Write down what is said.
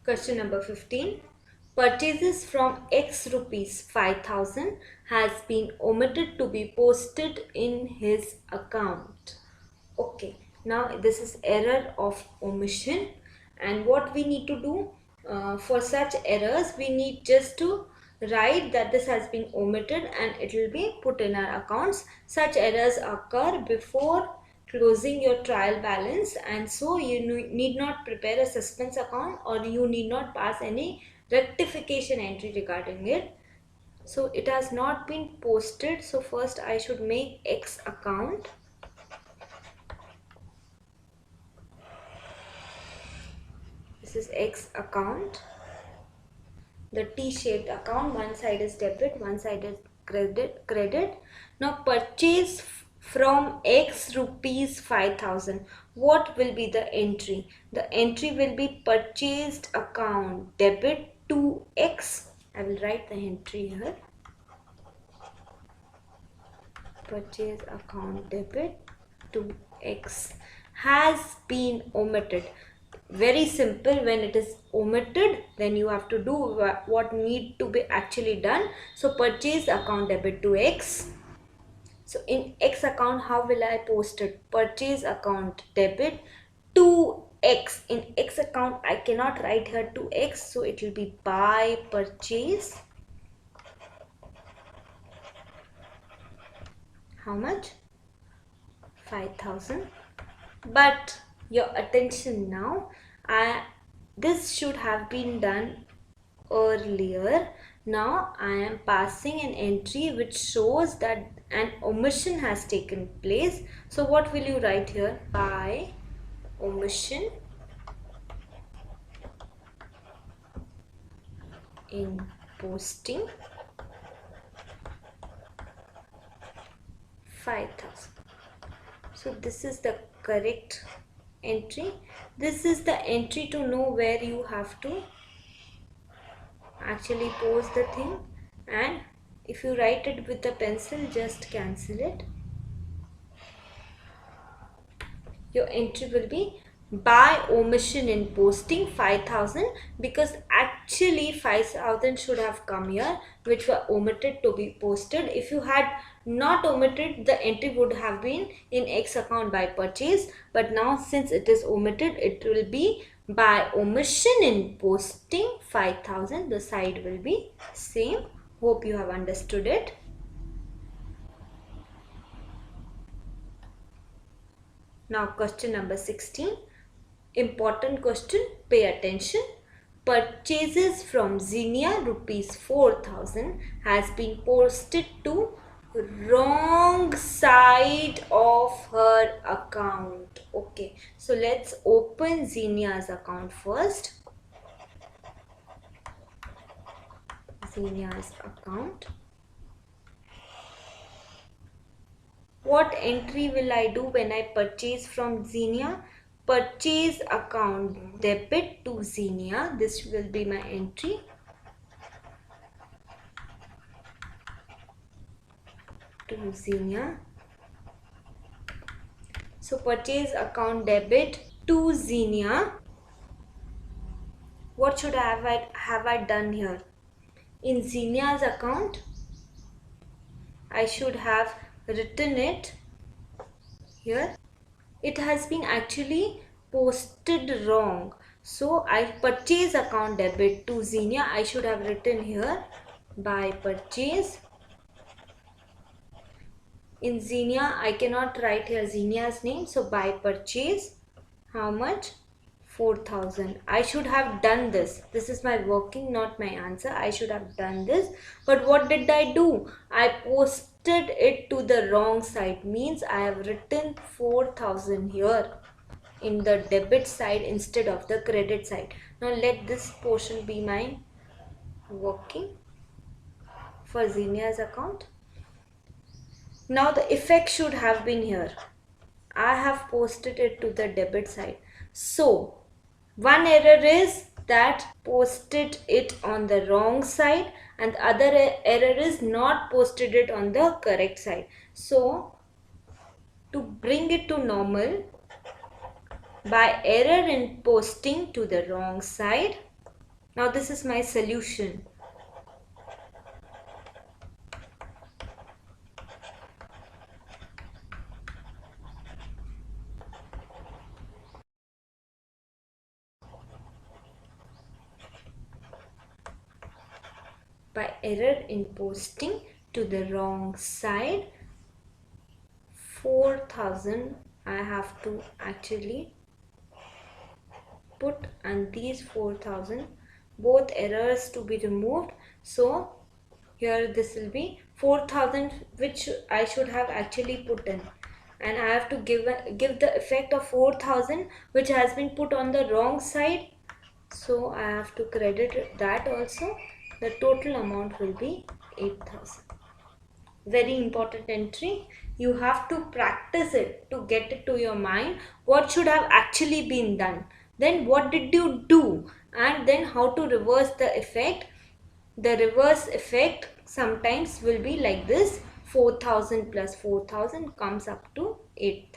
Question number 15. Purchases from X rupees 5000 has been omitted to be posted in his account. Okay, now this is error of omission, and what we need to do for such errors, we need just to write that this has been omitted and it will be put in our accounts. Such errors occur before closing your trial balance, and so you need not prepare a suspense account, or you need not pass any rectification entry regarding it. So it has not been posted, so first I should make X account. This is X account, the T-shaped account. One side is debit, one side is credit. Now purchase from X rupees 5000. What will be the entry? The entry will be purchased account debit to X. I will write the entry here. Purchase account debit to X has been omitted. Very simple. When it is omitted, then you have to do what need to be actually done. So purchase account debit to X. So in X account, how will I post it? Purchase account debit to X. In X account, I cannot write here to X, so it will be by purchase. How much? 5000. But your attention now, this should have been done earlier. Now I am passing an entry which shows that an omission has taken place. So what will you write here? By omission in posting 5000. So this is the correct entry. This is the entry to know where you have to actually post the thing, and if you write it with a pencil, just cancel it. Your entry will be by omission in posting 5000, because actually 5000 should have come here, which were omitted to be posted. If you had not omitted, the entry would have been in X account by purchase, but now since it is omitted, it will be by omission in posting 5000. The side will be same. Hope you have understood it. Now question number 16. Important question, pay attention. Purchases from Xenia rupees 4000 has been posted to wrong side of her account. Okay, so let's open Xenia's account first. Xenia's account. What entry will I do when I purchase from Xenia? Purchase account debit to Xenia. This will be my entry. To Xenia. So purchase account debit to Xenia. What should have I done here? In Xenia's account, I should have written it here. It has been actually posted wrong. So I purchase account debit to Xenia. I should have written here by purchase. In Xenia, I cannot write here Xenia's name. So by purchase, how much? 4000. I should have done this. This is my working, not my answer. I should have done this. But what did I do? I posted it to the wrong side. Means I have written 4000 here in the debit side instead of the credit side. Now let this portion be my working for Xenia's account. Now the effect should have been here. I have posted it to the debit side. So one error is that posted it on the wrong side, and the other error is not posted it on the correct side. So to bring it to normal, by error in posting to the wrong side, Now this is my solution. By error in posting to the wrong side, 4,000 I have to actually put, and these 4,000 both errors to be removed. So here this will be 4,000 which I should have actually put in, and I have to give the effect of 4,000 which has been put on the wrong side. So I have to credit that also. The total amount will be 8,000. Very important entry. You have to practice it to get it to your mind. What should have actually been done? Then what did you do? And then how to reverse the effect. The reverse effect sometimes will be like this. 4,000 plus 4,000 comes up to 8,000.